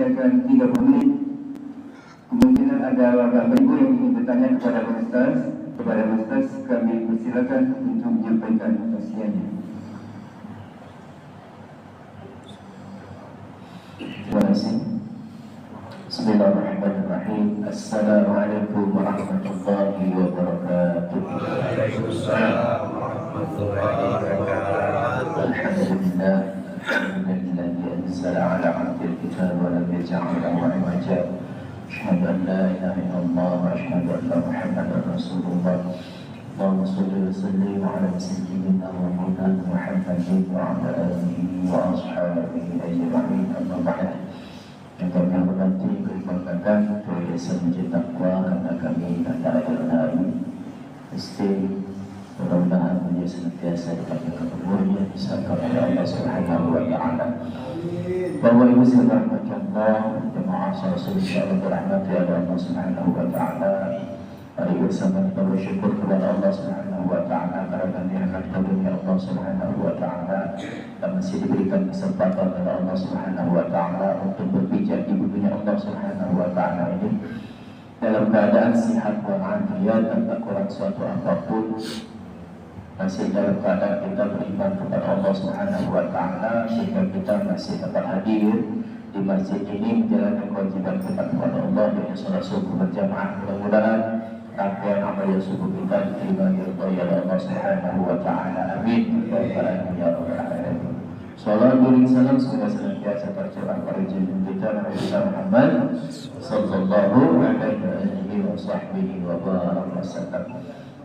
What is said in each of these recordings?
dibacakan 30 menit. Kemungkinan ada Bapak Ibu yang ingin bertanya kepada Ustaz. Kepada Ustaz kami persilakan untuk menyampaikan tausiahnya. Terima kasih. Bismillahirrahmanirrahim. Assalamualaikum warahmatullahi wabarakatuh. Waalaikumsalam warahmatullahi wabarakatuh. Alhamdulillah. Alhamdulillah anzala ala 'abdil kitab wa lam yaj'al lahu 'iwaja. Asyhadu an la ilaha illallah wa asyhadu anna Muhammadar Rasulullah. Allahumma shalli wa sallim ala sayyidina wa maulana Muhammadin wa ala alihi wa ashabihi ajma'in. Amma ba'd. Yang kami hormati, kehormatan Yayasan Masjid Taqwa, karena kami adalah ilmu mesti mudah-mudahan beliau senantiasa dikabulkan umurnya, disangka oleh Allah Subhanahu wa taala. Bapak Ibu sekalian rahmatullah, jemaah salat insyaallah dirahmati oleh Allah Subhanahu wa taala. Mari bersama kita bersyukur kepada Allah Subhanahu wa taala karena nikmat karunia Allah Subhanahu wa taala dan masih diberikan kesempatan oleh Allah Subhanahu wa taala untuk berpijak di bumi Allah Subhanahu wa taala ini dalam keadaan sihat walafiat dan tak kurang suatu apapun. Masih dalam keadaan kita beriman kepada Allah Subhanahu wa taala sehingga kita masih dapat hadir di masjid ini menjalankan kewajiban kita kepada Allah dengan salat subuh berjamaah. Mudah-mudahan rangkaian amal subuh kita diterima oleh Allah Subhanahu wa taala. Amin. Ya rabbal alamin. Salawat dan salam semoga senantiasa tercurah pada junjungan kita Nabi Muhammad sallallahu alaihi wasallam.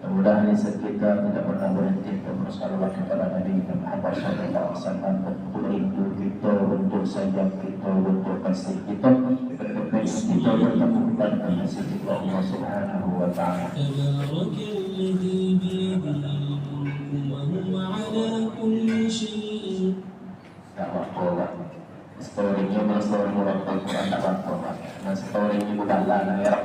Mudah-mudahan lisan kita tidak pernah berhenti untuk bersalawat kepada Nabi Muhammad sallallahu alaihi wasallam, untuk rindu kita, untuk sayang kita, untuk kasih kita, berkenan kita bertemu kepada kasih kita Allah Subhanahu wa taala. Story-nya mana story murah Al-Quran tak apa-apa. Nah story-nya bukan lah ya.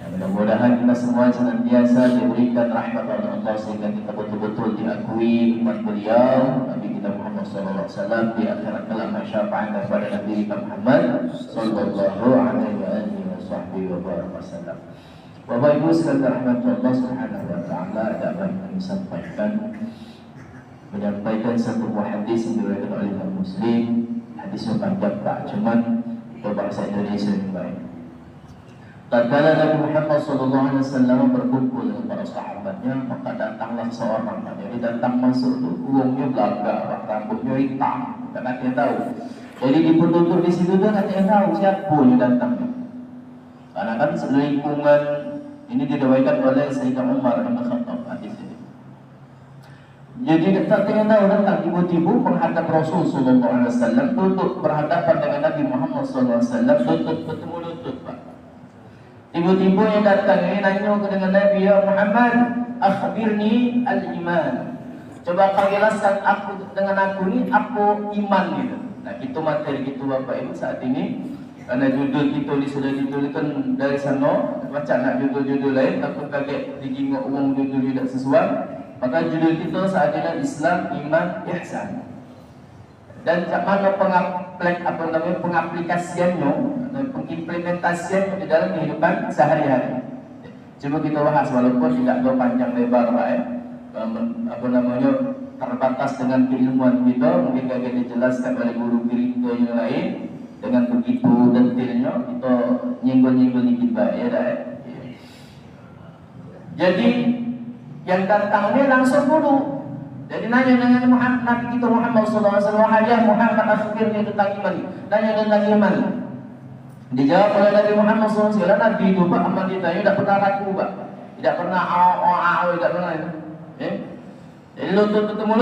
Mudah-mudahan kita semua senantiasa diberikan rahmat oleh Allah sehingga kita betul-betul diakui umat beliau Nabi kita Muhammad SAW di akhirat kelak syafaat kepada Nabi kita Muhammad sallallahu alaihi wasallam. Bapak Ibu sekalian rahmat Allah Subhanahu wa taala, ada baik kami sampaikan menyampaikan satu buah hadis yang diriwayatkan oleh Imam Muslim. Hadisnya panjang tak, cuman itu bahasa Indonesia yang baik. Tatkala Nabi Muhammad SAW berkumpul dengan para sahabatnya, maka datanglah seorang. Jadi datang masuk itu uangnya belaga, rambutnya hitam, karena dia tahu. Jadi dipututur di situ dia tidak tahu siapa yang datang. Karena kan selingkungan ini diriwayatkan oleh Sayyidina Umar bin Khattab hadis ini. Jadi tak tahu datang tiba-tiba menghadap Rasul sallallahu alaihi wasallam, duduk berhadapan dengan Nabi Muhammad sallallahu alaihi wasallam, duduk bertemu lutut, Pak. Tiba-tiba yang datang ini nanya dengan Nabi, ya Muhammad, akhbirni al-iman. Coba kau jelaskan aku dengan aku ni apa iman gitu. Nah, itu materi itu Bapak Ibu saat ini. Karena judul kita ni sudah dituliskan dari sana, baca nak judul-judul lain, takut kaget dijingok umum judul tidak sesuai. Maka judul kita saat ini Islam, Iman, Ihsan. Dan mana pengaplikasiannya, pengimplementasiannya di dalam kehidupan sehari-hari. Coba kita bahas walaupun tidak panjang lebar, terbatas dengan keilmuan kita, mungkin agak dijelaskan oleh guru kita yang lain dengan begitu detailnya, kita nyenggol-nyenggol dikit ya dah. Jadi yang datangnya langsung dulu. Jadi nanya dengan Nabi kita Muhammad SAW, wahai Muhammad akhbirni tentang iman. Nanya tentang iman. Dijawab oleh Nabi Muhammad SAW, Nabi itu Pak, amal ditanya tidak pernah ragu Pak, tidak pernah tidak pernah itu. Jadi lutut ketemu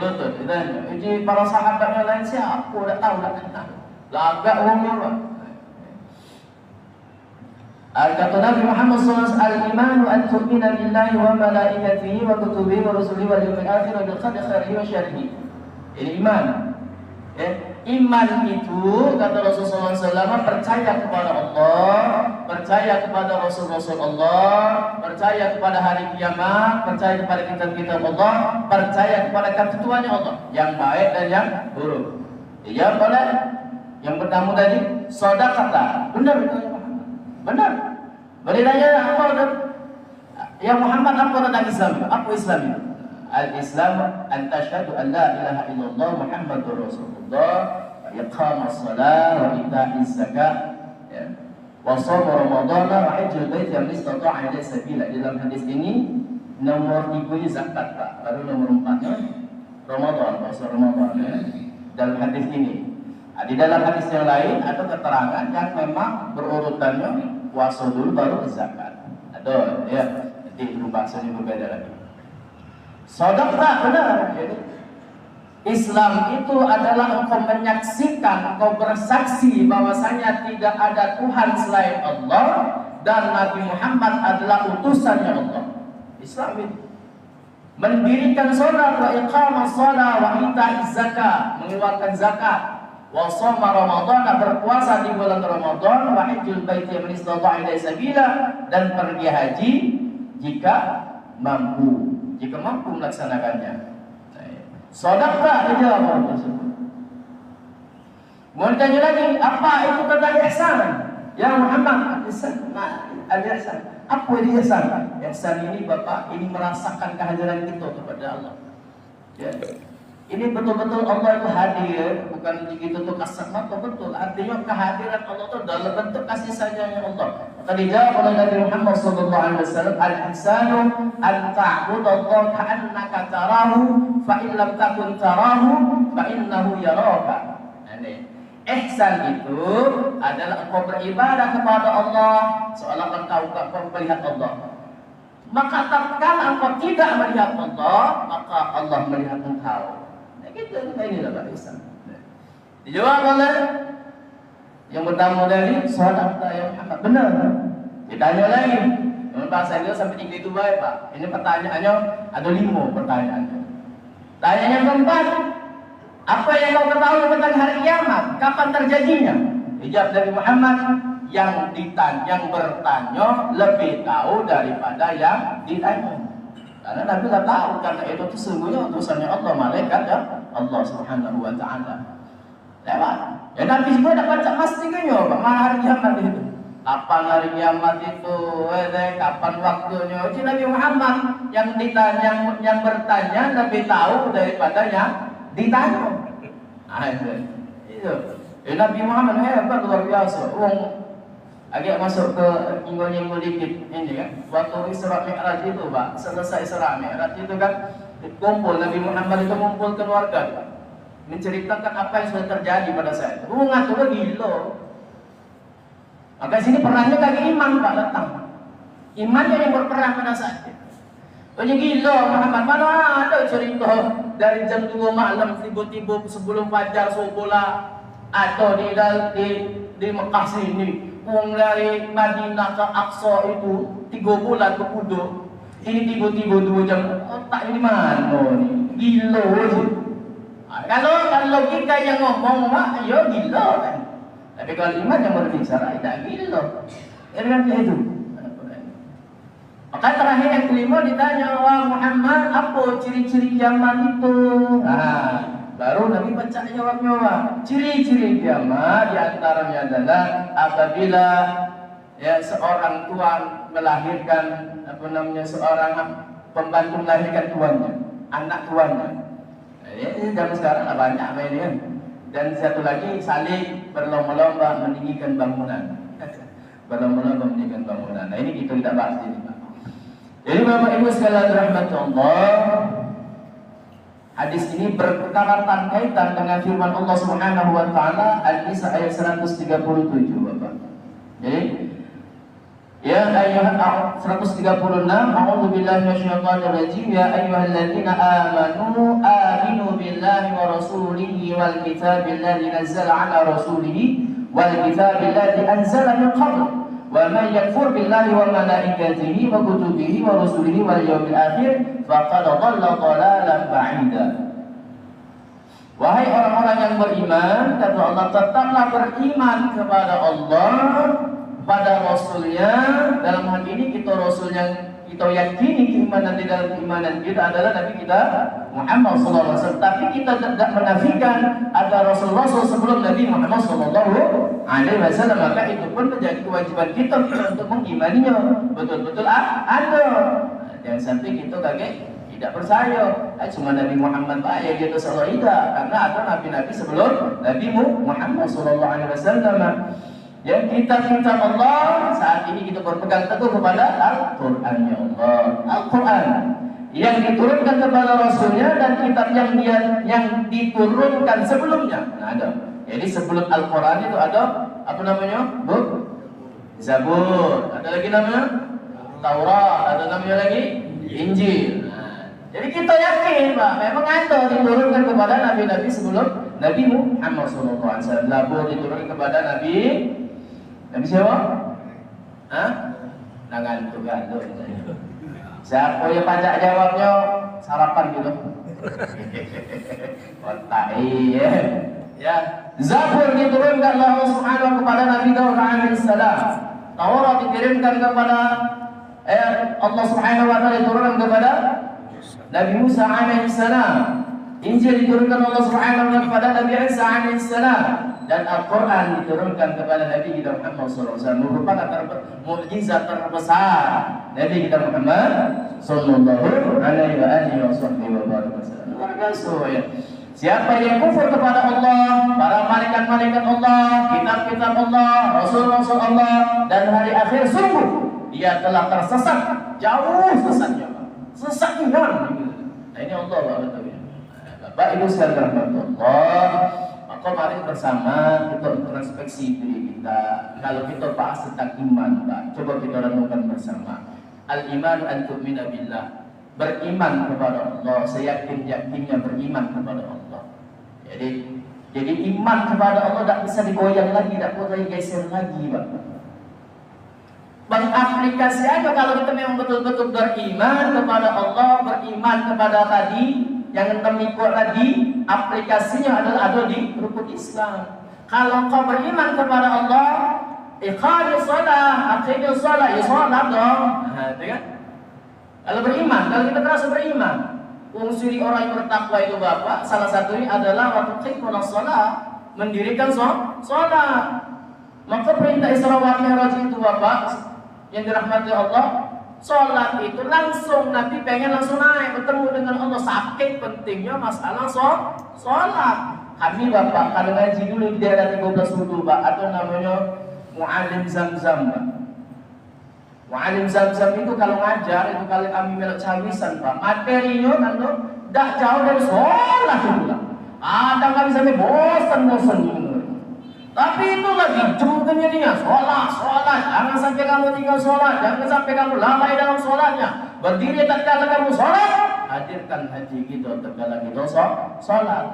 lutut, dan uji para sahabatnya lain siapa? Tak tahu, tak kenal. Lagak orangnya Pak. Kata Nabi Muhammad SAW, al-imanu an tu'mina billahi wa malaikatihi wa kutubihi wa rusulihi wal yawmil akhir wa bil qadri khairihi wa syarrihi. Ini iman. Iman itu kata Rasulullah SAW percaya kepada Allah, percaya kepada Rasulullah, percaya kepada hari kiamat, percaya kepada kitab-kitab Allah, percaya kepada ketentuannya Allah yang baik dan yang buruk. Dijawab oleh yang bertamu tadi, shadaqta. Benar itu ya Muhammad. Benar. Beritanya apa udah? Ya Muhammad, apa tentang Islam? Apa Islam itu? Al-Islam an tashhadu an la ilaha illallah Muhammadur Rasulullah, wa iqamas shalah wa ita'iz zakat, ya. Wa shaum Ramadan wa hajjul bait man istata'a ilaihi sabila. Dalam hadis ini nomor 3 zakat, Pak. Baru nomor 4-nya Ramadan, puasa Ramadan, ya. Dalam hadis ini. Di dalam hadis yang lain ada keterangan yang memang berurutannya puasa dulu baru zakat. Ada, ya. Nanti bahasanya berbeda lagi. Shadaqta, benar. Jadi, Islam itu adalah engkau menyaksikan, engkau bersaksi bahwasanya tidak ada Tuhan selain Allah dan Nabi Muhammad adalah utusannya Allah. Islam itu mendirikan salat, wa iqamas shalah, wa ita'iz zakat, mengeluarkan zakat, wa shauma Ramadan, berpuasa di bulan Ramadan, wa hajjul baiti man istata'a ilaihi sabila, dan pergi haji jika mampu melaksanakannya. Shadaqta, dijawab orang tersebut. Mau ditanya lagi, apa itu tentang ihsan? Ya Muhammad, ihsan. Al-ihsan. Apa itu ihsan? Ihsan ini Bapak, ini merasakan kehadiran kita kepada Allah. Ya. Ini betul-betul Allah itu hadir, bukan begitu tuh kasat mata, betul. Artinya kehadiran Allah itu dalam bentuk kasih sayangnya Allah. Maka dijawab oleh Nabi Muhammad SAW, al-ihsanu an ta'budallaha ka'annaka tarahu, fa in lam takun tarahu, fa innahu yaraka. Ini ihsan itu adalah engkau beribadah kepada Allah seolah engkau melihat Allah. Maka tatkala engkau tidak melihat Allah, maka Allah melihat engkau. Inilah Pak Ihsan. Dijawab oleh yang bertamu dari shadaqta ya Muhammad. Benar. Ditanya lagi. Menurut bahasa Indonesia sampai 3 itu baik Pak. Ini pertanyaannya ada 5 pertanyaannya. Tanya yang keempat, apa yang kau ketahui tentang hari kiamat? Kapan terjadinya? Dijawab dari Muhammad, yang bertanya lebih tahu daripada yang ditanya. Karena Nabi tidak tahu, karena itu sesungguhnya utusannya Allah, malaikat ya Allah Subhanahu wa ta'ala. Lewat. Ya Nabi semua dapat pastikan ya, mana hari kiamat itu. Kapan hari kiamat itu? Kapan waktunya? Jadi Nabi Muhammad yang ditanya, yang bertanya lebih tahu daripada yang ditanya. Itu. Ya, Nabi Muhammad hebat luar biasa. Agak masuk ke nyinggol-nyinggol dikit ini kan. Waktu Isra Mi'raj itu Pak, selesai Isra Mi'raj itu kan kumpul, Nabi Muhammad itu ngumpul keluarga, menceritakan apa yang sudah terjadi pada saat itu. Ngatur gila. Maka sini perannya kaki iman Pak datang. Imannya yang berperan pada saat itu. Banyak gila Muhammad, mana ada cerita dari jam 2 malam tiba-tiba sebelum fajar subuh atau di Mekah sini. Dari Madinah ke Aqsa itu 3 bulan ke Kudu. Ini tiba-tiba 2 jam. Otak ini mana nih? Gila sih. Kalau logika yang ngomong mak, ya gila kan. Tapi kalau iman yang berbicara tidak gila. Ya kan itu. Maka terakhir yang kelima ditanya, wah Muhammad, apa ciri-ciri kiamat itu? Baru Nabi baca jawabnya. Ciri-ciri kiamat diantaranya adalah apabila ya seorang tuan melahirkan seorang pembantu melahirkan tuannya, anak tuannya. Ini zaman sekarang banyak ini kan. Dan satu lagi saling berlomba-lomba meninggikan bangunan. Berlomba-lomba meninggikan bangunan. Nah ini kita tidak bahas ini Pak. Jadi Bapak Ibu sekalian rahmatullah, hadis ini berkaitan kaitan dengan firman Allah Subhanahu wa taala Al-Nisa ayat 137 Bapak. Jadi ya ayat 136, a'udzu billahi minasyaitonir rajim, ya ayyuhalladzina aminu billahi wa rasulihi wal kitabil ladzi nazzala ala rasulihi wal kitabil ladzi anzala min qabl wa man yakfur billahi wa malaikatihi wa kutubihi wa rusulihi wal yawmil akhir faqad dhalla dhalalan ba'ida. Wahai orang-orang yang beriman, kata Allah, tetaplah beriman kepada Allah, pada Rasulnya. Dalam hal ini kita Rasul yang kita yakini keimanan di dalam keimanan kita adalah Nabi kita Muhammad SAW. Tapi kita tidak menafikan ada Rasulullah sebelum Nabi Muhammad SAW. Maka itu pun menjadi kewajiban kita untuk mengimaninya. Betul-betul ada. Jangan sampai kita kaget tidak percaya. Cuma Nabi Muhammad ya gitu selalu tidak. Karena ada nabi-nabi sebelum Nabi Muhammad SAW. Yang kitab-kitab Allah saat ini kita berpegang teguh kepada Al-Quran ya Allah. Al-Quran yang diturunkan kepada Rasulnya dan kitab yang diturunkan sebelumnya. Nah, ada. Jadi sebelum Al-Quran itu ada apa namanya? Zabur. Ada lagi namanya Taurat. Ada namanya lagi Injil. Nah, jadi kita yakin Pak, memang ada diturunkan kepada nabi-nabi sebelum Nabi Muhammad SAW. Zabur diturunkan kepada Nabi siapa? Hah? Nah gantung. Siapa yang pajak jawabnya? Sarapan gitu. Otai ya. Zabur diturunkan Allah Subhanahu kepada Nabi Daud alaihissalam. Taurat dikirimkan kepada Allah Subhanahu wa taala diturunkan kepada Nabi Musa alaihissalam. Injil diturunkan Allah Subhanahu wa taala kepada Nabi Isa alaihissalam. Dan Al-Quran diturunkan kepada Nabi kita Muhammad SAW. Merupakan mukjizat terbesar Nabi kita Muhammad Sallallahu Alaihi Wasallam. Luar biasa ya. Siapa yang kufur kepada Allah, para malaikat-malaikat Allah, kitab-kitab Allah, Rasul-Rasul Allah, dan hari akhir, sungguh dia telah tersesat, jauh sesatnya, sesat iman. Nah ini Allah Bapak Ibu sekalian Allah. Maka mari bersama kita introspeksi diri kita. Kalau kita bahas tentang iman, Pak, coba kita renungkan bersama. Al-iman an tu'mina billah. Beriman kepada Allah, seyakin-yakinnya beriman kepada Allah. Jadi iman kepada Allah tidak bisa digoyang lagi, tidak boleh geser lagi, Pak. Mengaplikasi aja kalau kita memang betul-betul beriman kepada Allah, beriman kepada tadi yang terikut tadi, aplikasinya adalah ada di rukun Islam. Kalau kau beriman kepada Allah, iqamis shalah, aqimis shalah, ya salat dong. Nah, itu kan? Kalau beriman, kalau kita terasa beriman, fungsi orang yang bertakwa itu Bapak, salah satunya adalah waktu qimus shalah, mendirikan shalah. Maka perintah Isra wal Mi'raj itu Bapak yang dirahmati Allah, sholat itu langsung Nabi pengen langsung naik bertemu dengan Allah. Sakit pentingnya masalah sholat. Kami Bapak kalau ngaji dulu di daerah 13 wudhu Pak, ada namanya Mu'alim Zamzam Pak. Mu'alim Zamzam itu kalau ngajar itu kali kami melok cawisan Pak, materinya kan tidak jauh dari sholat juga. Kadang kami sampai bosan tapi itu lagi jemputnya dia sholat. Jangan sampai kamu tinggal sholat, jangan sampai kamu lalai dalam sholatnya. Berdiri tatkala kamu sholat, hadirkan hati kita tatkala kita sholat.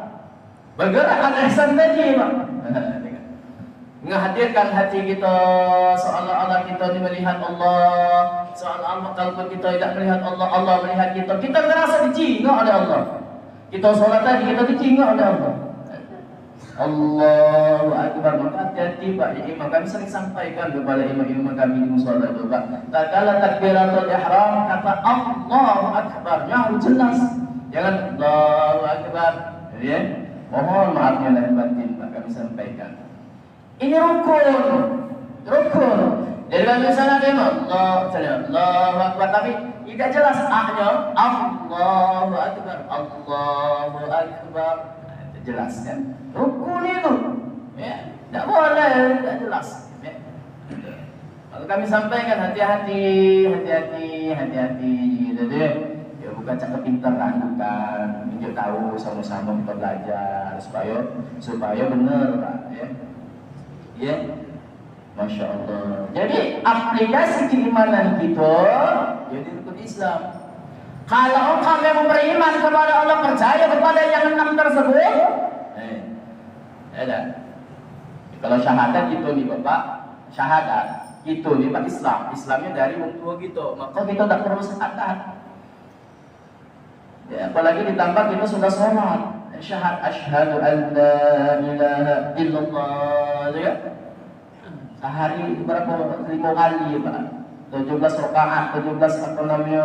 Bergerak al-ihsan tadi Pak. Menghadirkan hati kita seolah-olah kita melihat Allah, seolah-olah kalbu kita tidak melihat Allah, Allah melihat kita. Kita merasa dijingok oleh Allah. Kita sholat tadi kita dijingok oleh Allah. Allahu Akbar. Maka hati-hati Pak, ya imam kami sering sampaikan kepada imam-imam kami di musola itu Pak, tatkala takbiratul ihram kata Allahu Akbar harus jelas, jangan Allahu Akbar ya. Mohon maafnya lahir batin Pak kami sampaikan. Ini rukun. Jadi kalau misalnya dia Allahu Akbar tapi tidak jelas A-nya Allahu Akbar, Allahu Akbar. Jelas kan? Rukun itu ya, tidak boleh, tidak jelas ya. Kalau kami sampaikan hati-hati gitu deh. Ya bukan cakap pintar bukan, tunjuk tahu sama-sama kita belajar supaya benar Pak ya. Ya. Masya Allah. Jadi aplikasi keimanan kita jadi rukun Islam. Kalau engkau yang beriman kepada Allah, percaya kepada yang 6 tersebut, kalau syahadat itu nih Bapak, syahadat itu nih Pak Islamnya dari wong tua gitu, maka kita tidak perlu syahadat. Ya, apalagi ditambah kita sudah sholat, asyhadu an la ilaha illallah, ya. Sehari berapa 5 kali Pak, 17 rakaat, 17 apa namanya?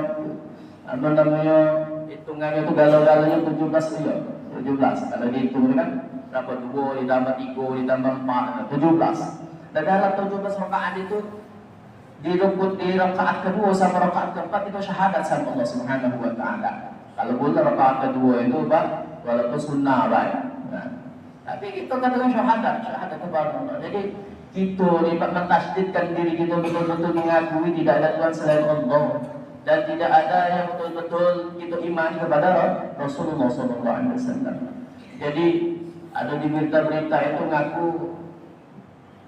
apa namanya, hitungannya itu galau-galaunya 17 ya, 17. Kalau dihitung kan berapa 2 ditambah 3 ditambah 4, 17. Dan dalam 17 rakaat itu di rakaat kedua sama rakaat keempat itu syahadat sama Allah Subhanahu wa taala. Kalau boleh rakaat kedua itu walaupun sunnah baik. Nah, tapi kita katakan syahadat kepada Allah. Jadi kita mentasydidkan diri kita betul-betul mengakui tidak ada Tuhan selain Allah dan tidak ada yang betul-betul kita imani kepada Rasulullah SAW. Jadi ada di berita-berita itu ngaku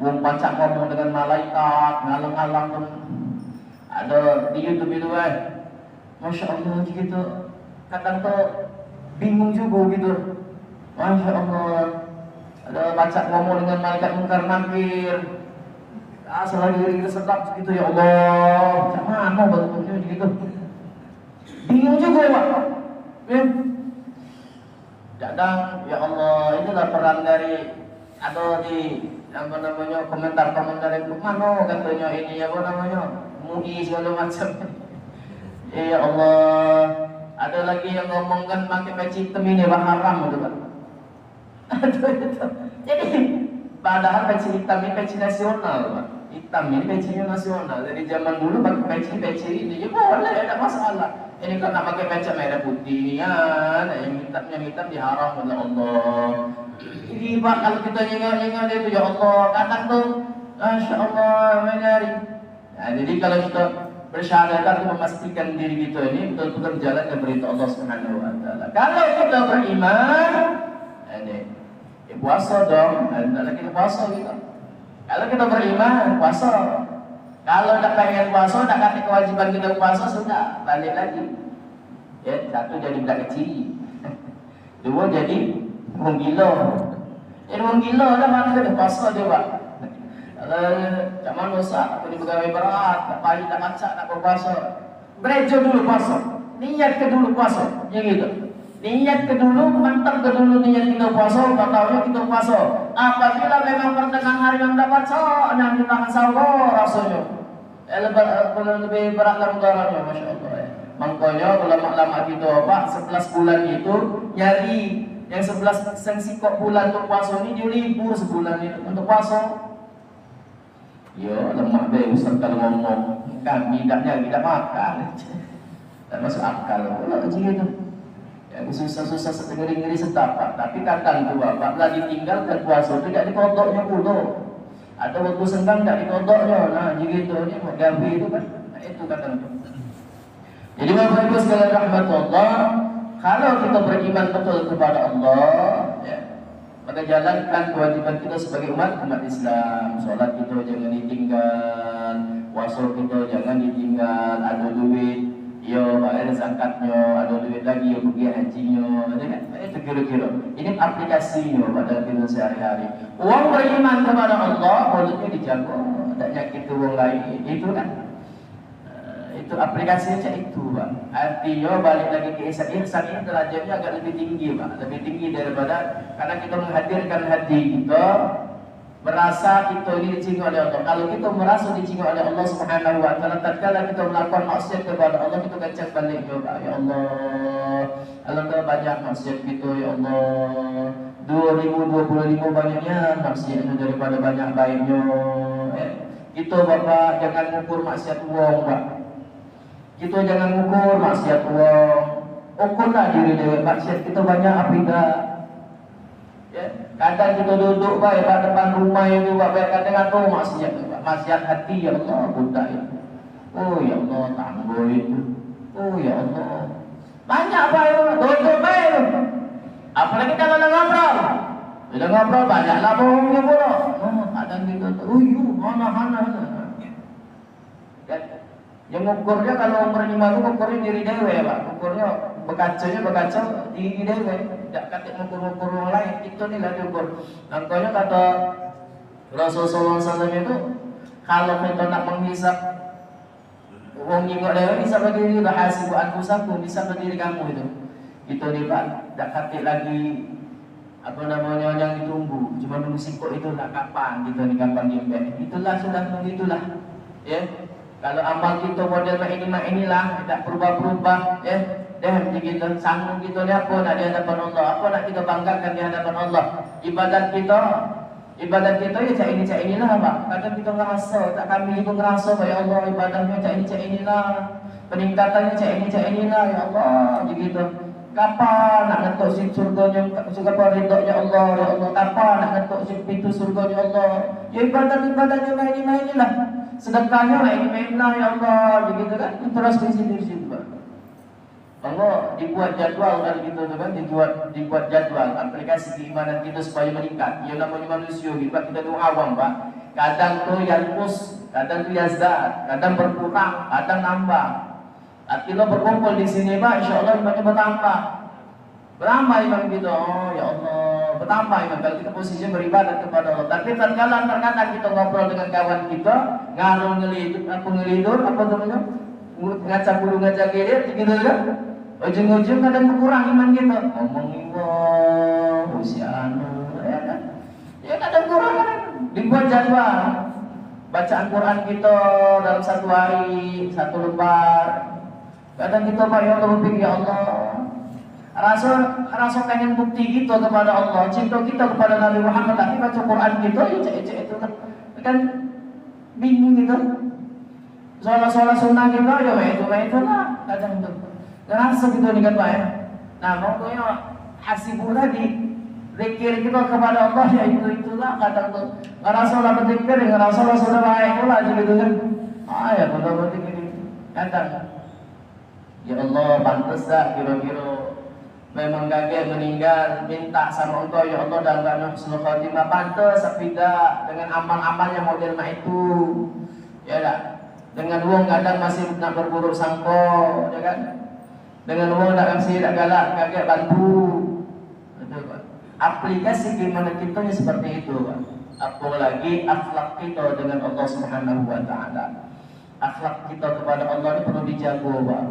wong pacak ngomong dengan malaikat, ngalang-alang pun ada di YouTube itu Masya Allah gitu. Kadang tuh bingung juga gitu. Masya Allah. Ada pacak ngomong dengan malaikat mungkar nakir. Selagi kita sedap gitu ya Allah. Macam mana bentuknya gitu. Bingung juga Pak. Kadang ya Allah, inilah peran dari atau di apa namanya komentar-komentar itu mana katanya ini apa namanya MUI segala macam. Ya Allah, ada lagi yang ngomongkan pakai peci hitam ini haram gitu kan. Jadi padahal peci hitam ini peci nasional Pak. Hitam ini pecinya nasional. Dari zaman dulu pakai peci ini ya boleh, ada masalah. Ini karena pakai peci merah putih ya, yang hitam diharam oleh Allah. Ini Pak, kalau kita ingat itu ya Allah, kadang tuh Masya Allah menarik. Nah, jadi kalau kita bersyahadat memastikan diri kita ini betul-betul berjalan ke perintah Allah Subhanahu wa taala. Kalau kita beriman, ini puasa dong, ada lagi puasa gitu. Kalau kita beriman, puasa. Kalau tak pengen puasa, tak kata kewajiban kita puasa, sudah balik lagi. Ya, satu jadi budak kecil, dua jadi orang gila. Jadi orang gila lah mana kita puasa dia Pak. Kalau zaman dosa, aku di pegawai berat, tak payah, tak macak, tak berpuasa. Gereja dulu puasa, niat ke dulu puasa, ya gitu. Niat ke dulu, mantap ke dulu niat kita puasa, tak tahunya kita puasa. Apabila memang pertengahan hari yang dapat yang kita akan sahur rasanya. Lebih berat dalam mudaratnya, Masya Allah. Makanya ulama-ulama kita Pak, 11 bulan itu nyari yang 11 sikok bulan untuk puasa ini dia libur sebulan itu untuk puasa. Ya lemak deh Ustaz kalau ngomong kami tidak makan. Tak masuk akal. Kalau macam itu. Ya susah-susah ngeri-ngeri sedap Pak. Tapi kadang tu Bapak lagi tinggalkan puasa itu tidak dikodoknya pula. Ada waktu senggang tidak dikodoknya. Nah begitu ni gabi itu kan. Nah, itu kadang tu. Jadi Bapak Ibu sekalian rahmat Allah, kalau kita beriman betul kepada Allah, ya, maka jalankan kewajiban kita sebagai umat Islam. Solat kita jangan ditinggal, puasa kita jangan ditinggal, ada duit, yo bayar zakatnya, ada duit lagi yo pergi hajinya, itu kira-kira. Ini aplikasinya pada kita sehari-hari. Uang beriman kepada Allah, mulutnya dijaga, tidak nyakit orang lain, itu kan. Itu aplikasinya itu Pak. Artinya balik lagi ke ihsan ini derajatnya agak lebih tinggi Pak, lebih tinggi daripada karena kita menghadirkan hati kita merasa kita ini dicintai oleh Allah. Kalau kita merasa dicintai oleh Allah Subhanahu wa taala, tatkala kita melakukan maksiat kepada Allah, kita kacang balik Pak. Ya Allah, alangkah banyak maksiat kita ya Allah. 2025 banyaknya maksiatnya daripada banyak baiknya. Kita Bapak jangan mengukur maksiat uang Pak. Kita jangan ukur maksiat uang. Ukurlah diri dewe maksiat kita banyak apa tidak. Ya, kadang kita duduk baik pada depan rumah itu baik kadang ada maksiat hati ya Allah budak itu. Oh ya Allah tambah itu. Oh ya Allah. Banyak baik duduk baik. Apalagi kalau dah ngobrol. Bila ngobrol banyaklah bohongnya pula. Kadang kita hana. Yang ukurnya kalau umur 5 itu ukurnya diri dewe Pak. Ukurnya berkaca diri dewe. Tidak kata ukur orang lain. Itu inilah diukur. Makanya kata Rasulullah SAW itu kalau kita nak menghisap orang ingat dewe bisa berdiri bahasibu anfusakum, bisa berdiri kamu itu. Itu nih Pak. Tak kata lagi apa namanya yang ditunggu. Cuma nunggu sikok itu tak kapan gitu nih kapan diimbang. Itulah sudah begitulah. Ya. Kalau amal kita model mak inilah, tidak berubah-berubah, ya. Dan kita sanggup kita ni apa nak di hadapan Allah, apa nak kita banggakan di hadapan Allah. Ibadat kita ya cak inilah Pak. Kadang kita ngerasa, tak kami juga ngerasa ya Allah ibadahnya cak inilah. Peningkatannya cak inilah ya Allah, begitu. Kapan nak ngetuk si surganya, kapan ridhonya Allah ya Allah. Kapan nak ngetuk si pintu surganya Allah. Ya ibadahnya inilah. Sedekahnya inilah ya Allah, begitu kan. Terus di situ Pak. Allah dibuat jadwal kan gitu kan, dibuat jadwal aplikasi keimanan kita supaya meningkat. Ya namanya manusia gitu Pak, kita tu awam Pak. Kadang tu yanqus, kadang tu yazdad, kadang berkurang, kadang nambah. Artinya berkumpul di sini Pak, insyaallah imannya bertambah. Berambah iman kita, oh ya Allah, bertambah iman kalau kita posisi beribadat kepada Allah. Tapi terkadang kita ngobrol dengan kawan kita, ngelidur, apa namanya? Ngaca bulu ngaca kiri, gitu kan? Ujung-ujung kadang berkurang iman kita. Ngomongin usia ya kan? Ya kadang kurang kan? Dibuat jadwal bacaan Quran kita dalam satu hari, satu lembar. Kadang kita Pak ya Allah berpikir ya Allah. Rasa pengen bukti kita kepada Allah, cinta kita kepada Nabi Muhammad, tapi baca Quran kita ya cek itu kan bingung gitu. Soal sunnah kita ya itu lah kadang tuh. Ngerasa gitu nih kan Pak ya. Nah pokoknya hasibu tadi zikir kita kepada Allah ya itulah kadang tuh. Ngerasa lah berzikir, ngerasa lah sudah baik pula gitu kan. Ya betul-betul gini. Kadang ya Allah pantas dah kira-kira memang gagal meninggal, minta sama Engkau ya Allah dalam keadaan husnul khatimah, pantas tidak dengan amal-amal yang model itu. Ya dah. Dengan uang kadang masih nak berburu sangko, ya kan? Dengan uang tak kasih, tak galak, kakek bantu. Betul Pak. Aplikasi gimana kita seperti itu Pak. Apalagi akhlak kita dengan Allah Subhanahu Wa Taala. Akhlak kita kepada Allah ini perlu dijaga Pak.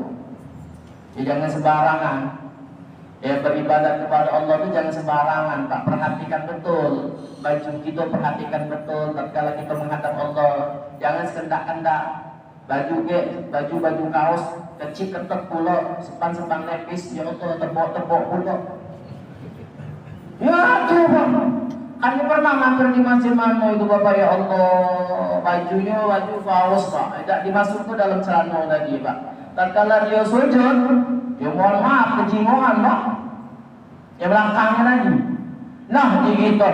Ya, jangan sembarangan. Ya beribadat kepada Allah itu jangan sembarangan Pak. Perhatikan betul. Baju kita perhatikan betul. Tatkala kita menghadap Allah, jangan sekendak-kendak. Baju kaos kecil ketek pula, sepan lepis, ya Allah tebok pula. Ya Tuhan, kami pernah mampir di masjid mana itu Bapak ya Allah, baju kaos Pak, tidak dimasuk ke dalam celana tadi Pak. Tatkala dia sujud, ya mohon maaf kejingoan Pak, yang belakangnya tadi. Nah begitu,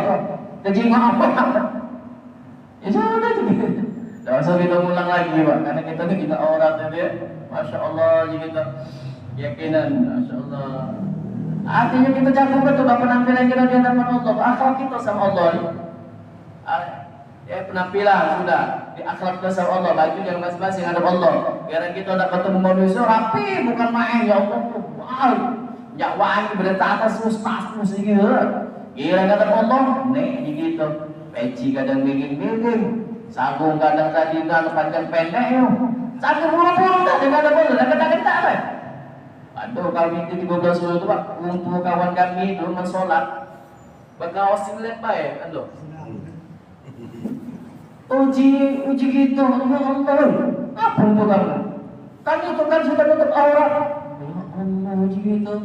kejingoan apa? Ya sudah gitu. Tak usah kita ulang lagi Pak, karena kita orang tadi ya. Masya Allah kita keyakinan, Masya Allah. Artinya kita jago betul penampilan kita di hadapan Allah, akhlak kita sama Allah ni. Ya penampilan sudah, di akhlak kita sama Allah, baju yang masing-masing hadap Allah. Biar kita dapat ketemu manusia rapi, bukan main ya Allah. Wow, jakwaan berada atas ustaz gitu. Gila kata Allah, nih gitu. Peci kadang begini. Sagung kadang tadi dan panjang pendek yo. Sagung buru-buru tak dengan ada bola, ketak-ketak apa? Aduh kami itu 13 itu Pak, untuk kawan kami dulu mensolat. Bagawas silet bae, aduh. Uji gitu, Allah. Apa untuk kamu? Kan itu kan sudah tutup aurat. Allah uji gitu.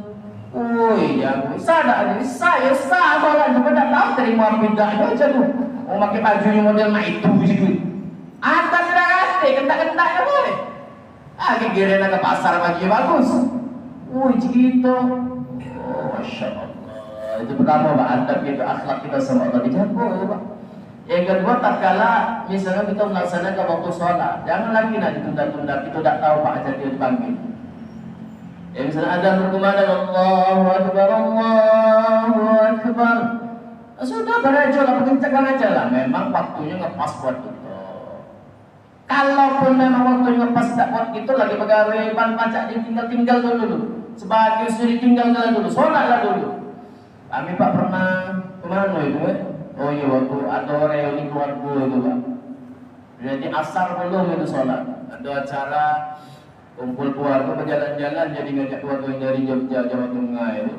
Ya, sadar saya salah juga tak tahu terima bid'ah aja tuh. Mau pakai bajunya model itu gitu. Atas sudah ganti, kentak-kentak ya boleh. Kira-kira ke pasar baju bagus. Gitu. Masya Allah. Itu pertama Pak, adab kita, akhlak kita sama Allah dijaga Pak. Yang kedua, tatkala misalnya kita melaksanakan waktu sholat, jangan lagi nak ditunda-tunda. Kita tak tahu Pak aja dia dipanggil. Ya misalnya ada berkumandang Allahu Akbar, Allahu Akbar. Sudah beraja lah, kencangkan aja lah. Memang waktunya ngepas buat itu. Kalaupun memang waktunya ngepas tak buat itu, lagi pegawai ban pajak tinggal dulu. Sebagai suri tinggal dulu, sholatlah dulu. Kami Pak pernah kemana itu? Oh iya waktu ada reuni keluarga itu Pak. Jadi asar belum itu sholat. Ada acara kumpul keluarga berjalan-jalan, jadi ngajak keluarga dari Jogja, Jawa Tengah itu.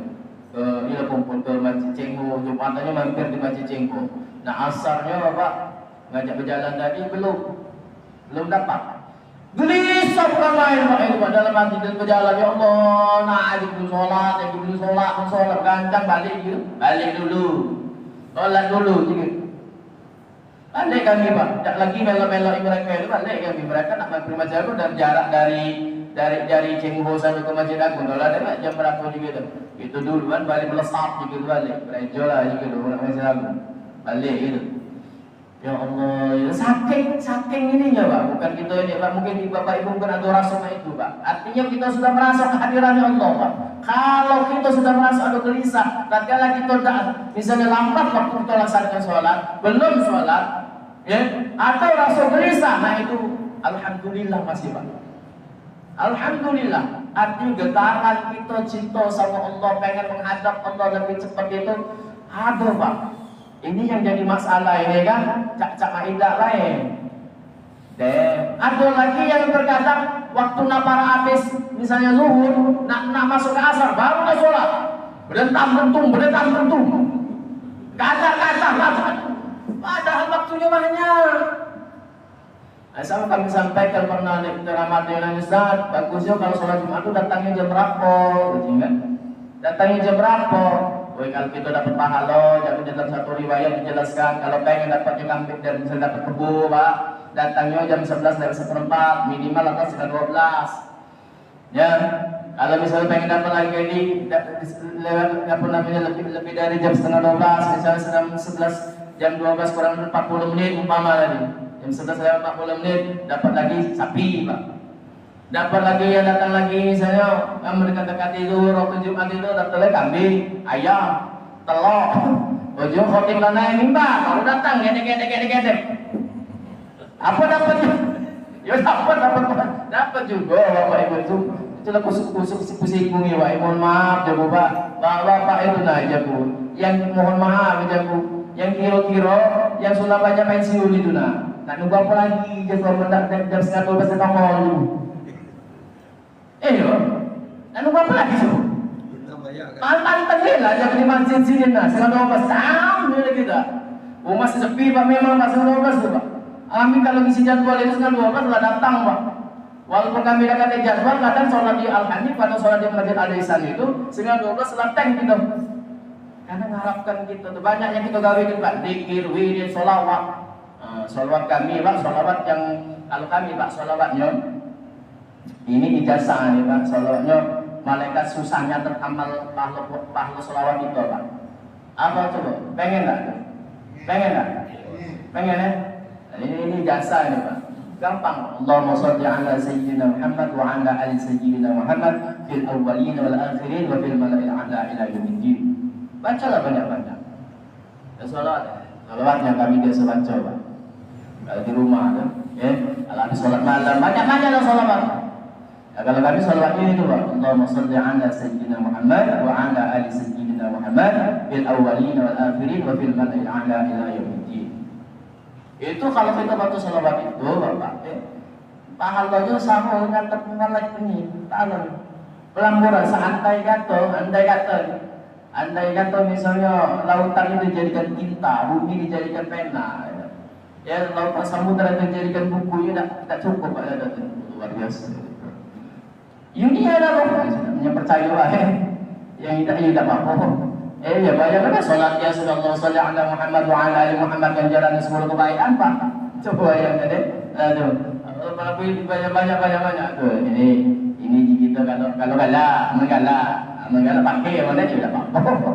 Ini kumpul ke Masjid Cengho, Jumatannya mampir di Masjid Cengho. Nah asarnya Bapak ngajak berjalan tadi belum dapat. Gelisah bukan main Pak itu Pak dalam hati dan berjalan ya Allah, nah dulu sholat, sholat gancang balik dulu, sholat dulu gitu. Balik kami Pak, tidak lagi melok-melok mereka itu balik kami mereka nak mampir masjid aku dan jarak dari Cengho sampai ke Masjid Agung, kalau ada jam berapa gitu, itu dulu kan balik melesat gitu balik, berenjol lah gitu Masjid Agung, balik gitu. Ya Allah, ya saking ininya Pak, bukan kita ini Pak, mungkin Bapak Ibu bukan ada rasa itu Pak. Artinya kita sudah merasa kehadirannya Allah Pak. Kalau kita sudah merasa ada gelisah, tatkala kita misalnya lambat waktu kita laksanakan sholat, belum sholat, ya, atau rasa gelisah, nah itu alhamdulillah masih Pak. Alhamdulillah, artinya getaran kita cinta sama Allah, pengen menghadap Allah lebih cepat itu ada Pak. Ini yang jadi masalah ini kan, cak maidah lain. Dan ada lagi yang terkadang waktu para habis, misalnya zuhur, nak masuk ke asar, baru nak sholat. Berdentang bentung. Kata. Padahal waktunya banyak. Sama kami sampaikan pernah di ceramah dengan Ustaz, bagusnya kalau sholat Jumat itu datangnya jam berapa, gitu kan? Datangnya jam berapa? Kalau kita dapat pahala, jadi dalam satu riwayat dijelaskan kalau pengen dapatnya kambing dan bisa dapat kebo, Pak, datangnya jam 11 dari seperempat, minimal atau sekitar 12. Ya, kalau misalnya pengen dapat lagi ini lewat apa namanya lebih dari jam setengah 12, misalnya jam 12 kurang 40 menit umpama tadi, jam 11 lewat 40 menit dapat lagi sapi, Pak. Dapat lagi yang datang lagi misalnya mendekati itu waktu Jumat itu dapat lagi kambing, ayam, telur. Ujung khotib lana ini Pak, baru datang gedek. Apa dapatnya? Ya dapat juga Bapak Ibu itu. Itulah kusuk pusing-pusing Pak. Mohon maaf jago Pak. Bapak itu nah jago. Yang mohon maaf jago. Yang kira-kira yang sudah banyak pensiun itu nah. Nak nunggu apa lagi jago jam setengah 12 datang dulu. Yo, lalu apa lagi tu? Pantang lah jangan di masjid sini nah. Setengah 12 tahun kita. Oh masih sepi Pak memang masih 12 tu Pak. Kami kalau ngisi jadwal itu setengah 12 sudah datang Pak. Walaupun kami dah kata jadwal, kadang sholat di Al-Hanif atau sholat di Masjid Al-Ihsan itu setengah 12 sudah tank kita. Karena mengharapkan kita tu banyak yang kita gawe itu Pak. Zikir, wirid, sholawat. Sholawat kami Pak, sholawat yang kalau kami Pak sholawatnya. Ini ijazah nih Pak, sholawatnya malaikat susahnya teramal pahala sholawat itu Pak. Apa coba? Pengen tak? Pengen ya? Ini ijazah nih Pak. Gampang. Allahumma sholli ala sayyidina Muhammad wa ala ali sayyidina Muhammad fil awwalin wal akhirin wa fil mala'il a'la ila yaumiddin. Bacalah banyak-banyak. Ya sholawatnya kami biasa baca Pak. Kalau di rumah kan, ya. Kalau habis sholat malam banyak-banyaklah sholawat. Ya, kalau kami sholawat ini tuh Pak, Allahumma sholli ala sayyidina Muhammad wa ala ali sayyidina Muhammad fil awwalin wal akhirin wa fil mala'il a'la ila yaumiddin. Itu kalau kita baca sholawat itu Bapak, pahalanya sama dengan terpengalat ini, pahala. Pelamburan seandai kata misalnya lautan itu dijadikan tinta, bumi dijadikan pena. Ya lautan samudra dijadikan buku, ya tak cukup Pak, ada luar biasa. Ini ada Bapak yang percaya yang tidak apa-apa. Ya bayangkan sholat ya Allah sholli ala Muhammad wa ala ali Muhammad ganjaran 10 kebaikan Pak. Coba yang tadi, banyak tuh ini kita kalau mengalah pakai mana tidak apa-apa.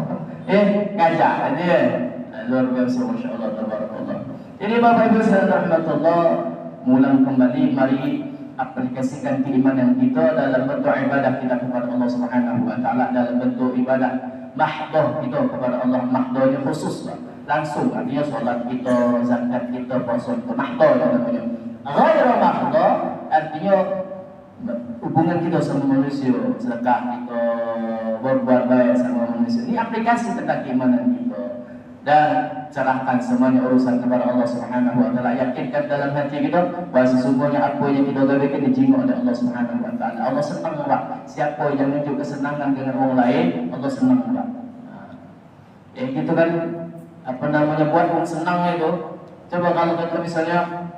Ngajak ini luar biasa masya Allah tabarakallah. Jadi Bapak Ibu sekalian rahmatullah, mulang kembali mari aplikasikan keimanan kita dalam bentuk ibadah kita kepada Allah Subhanahu wa taala, dalam bentuk ibadah mahdoh kita kepada Allah. Mahdohnya khusus langsung, artinya sholat kita, zakat kita, puasa kita, mahdoh namanya. Ghairu mahdoh artinya hubungan kita sama manusia, sedekah kita, berbuat baik sama manusia. Ini aplikasi tentang keimanan kita. Dan serahkan semuanya urusan kepada Allah Subhanahu wa taala. Yakinkan dalam hati kita bahwa sesungguhnya apa yang kita lakukan dijingok oleh Allah Subhanahu wa taala. Allah senang Pak. Siapa yang menunjuk kesenangan dengan orang lain, Allah senang Pak. Gitu kan apa namanya buat orang senang itu. Coba kalau kita misalnya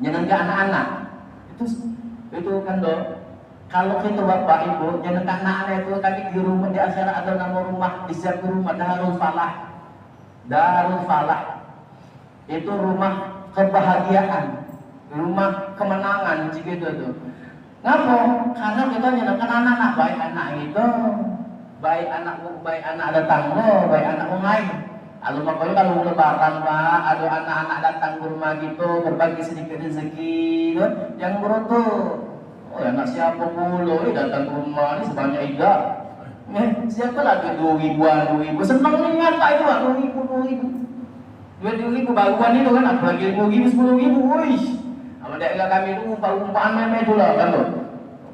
nyenengkan anak-anak, Itu kan dong. Kalau kita bapak ibu, jangan anak-anak itu tadi di rumah di akhirat ada nama rumah, di setiap rumah Darul Falah. Darul Falah itu rumah kebahagiaan, rumah kemenangan begitu tuh. Ngapa? Karena kita nyenangkan anak-anak, baik anak itu, baik anak datang lo, baik anak lain. Makanya kalau lebaran pak, ada anak-anak datang ke rumah gitu, berbagi sedikit rezeki, jangan beruntung. Oh ya anak siapa pula datang ke rumah ni sebanyak iga. Siapa lagi 2.000-an, 2.000. Senang ingat pak itu pak, 2.000. 2.000 baruan itu kan, apalagi 5.000, 10.000. Wuih, sama daerah kami itu umpaan meme itu lah kan loh.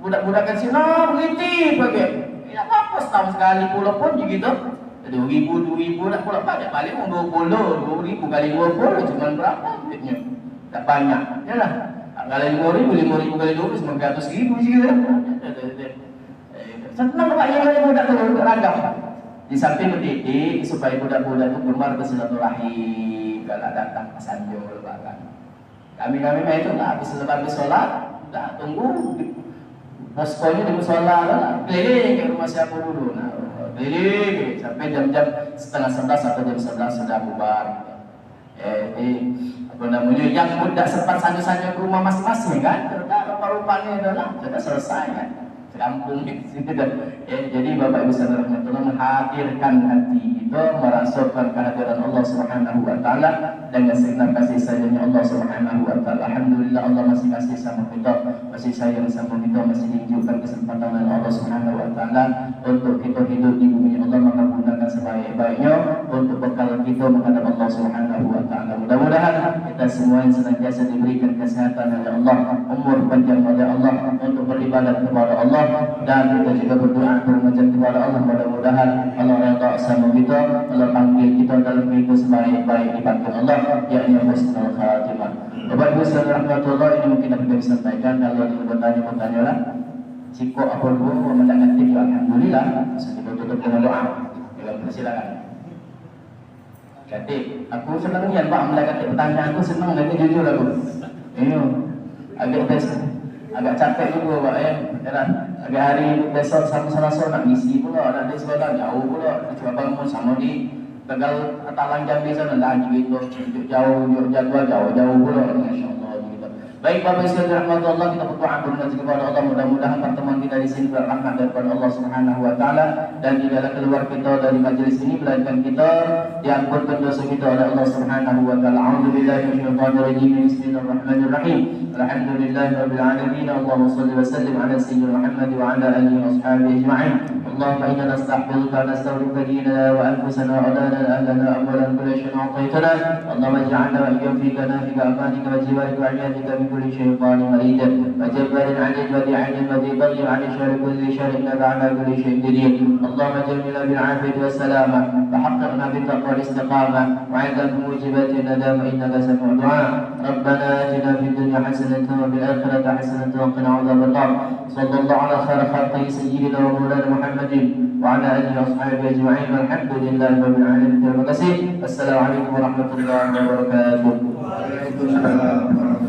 Budak-budak kan sih, nah begitu pakai. Tidak apa-apa setahun sekali pula pun begitu. 2.000 nak pula pada paling 20, 2.000 kali 20 cuma berapa duitnya? Tak banyak, ya lah. Kali 5.000 kali 20 900.000 sih kan. Senang pak yang kali budak tu ragam. Di samping mendidik supaya budak-budak itu gemar bersilaturahim kalau datang ke Sanjung lebaran. Kami itu nggak habis sholat, dah tunggu poskonya di musola lah, keliling ke rumah siapa dulu, keliling sampai jam-jam setengah 11 atau jam 11 sudah bubar. Apa namanya yang muda sempat sanjung-sanjung ke rumah masing-masing kan, ternyata rupa-rupanya adalah sudah selesai kan. Kampung itu dan jadi Bapak Ibu Saudara menghadirkan hati itu merasukkan kehadiran Allah Subhanahu wa taala dengan segenap kasih sayangnya Allah Subhanahu wa taala. Alhamdulillah Allah masih kasih sama kita, masih sayang sama kita, masih tunjukkan kesempatan oleh Allah Subhanahu wa taala untuk kita hidup di bumi Allah, maka gunakan sebaik-baiknya untuk bekal kita menghadap Allah Subhanahu wa taala. Mudah-mudahan kita semua yang senantiasa diberikan kesehatan oleh Allah, umur panjang oleh Allah untuk beribadat kepada Allah, dan kita juga berdoa bermunajat kepada Allah. Mudah-mudahan Allah redha sama kita, Allah panggil kita dalam kehidupan sebaik-baik dipanggil Allah, yakni husnul khatimah. Bapak Ibu Saudara rahmatullah, ini mungkin dapat kami sampaikan. Kalau ada bertanya lah, siko apa dulu mendengar tiga, alhamdulillah. Kita tutup dengan doa. Silakan. Jadi aku senang ya Pak melihat pertanyaan aku, senang nanti jujur aku. Agak capek juga Pak ya. Agak hari besok sama Selasa nak misi pula, nak di sekolah jauh pula. Coba bangun sama di Tegal Talang Jambi sana lagi gitu. Jauh jadwal jauh pula. Masya-Allah gitu. Baik Bapak Ibu rahmatullah, kita berdoa bermunajat kepada Allah, mudah-mudahan pertemuan kita di sini berrahmat daripada Allah Subhanahu wa taala, dan tidaklah keluar kita dari majelis ini melainkan kita diampunkan dosa kita oleh Allah Subhanahu wa taala. A'udzubillahi minasyaitonir rajim. Bismillahirrahmanirrahim. Alhamdulillahirabbil alamin. Allahumma shalli wa sallim ala sayyidina Muhammad wa ala alihi wa ashabihi ajma'in. Allahumma inna nastaghfiruka wa nastaghfiruka dinana wa anfusana wa lana ahlana awwalan kulli shay'in a'taytana. Allahumma ij'alna wa iyyakum fi kanafika amanika wa jiwarika wa iyadika min kulli shaytanin marid wa jabbarin 'anil wadi'in wa dhibrin 'an syarri kulli syarrin nab'ana kulli shay'in qadir. Allahumma jannibna bil 'afiyati was salamah wa haqqaqna bit taqwa wal istiqamah wa 'adab mujibatin nadama innaka sami'ud du'a. Rabbana atina fid dunya hasanatan wa fil akhirati hasanatan wa qina 'adzaban nar. Sallallahu ala khairi khalqi sayyidina wa maulana Muhammadin wa ala alihi wa ashabihi ajma'in. Walhamdulillahi rabbil alamin. Terima kasih. Assalamualaikum warahmatullahi wabarakatuh. Waalaikumsalam.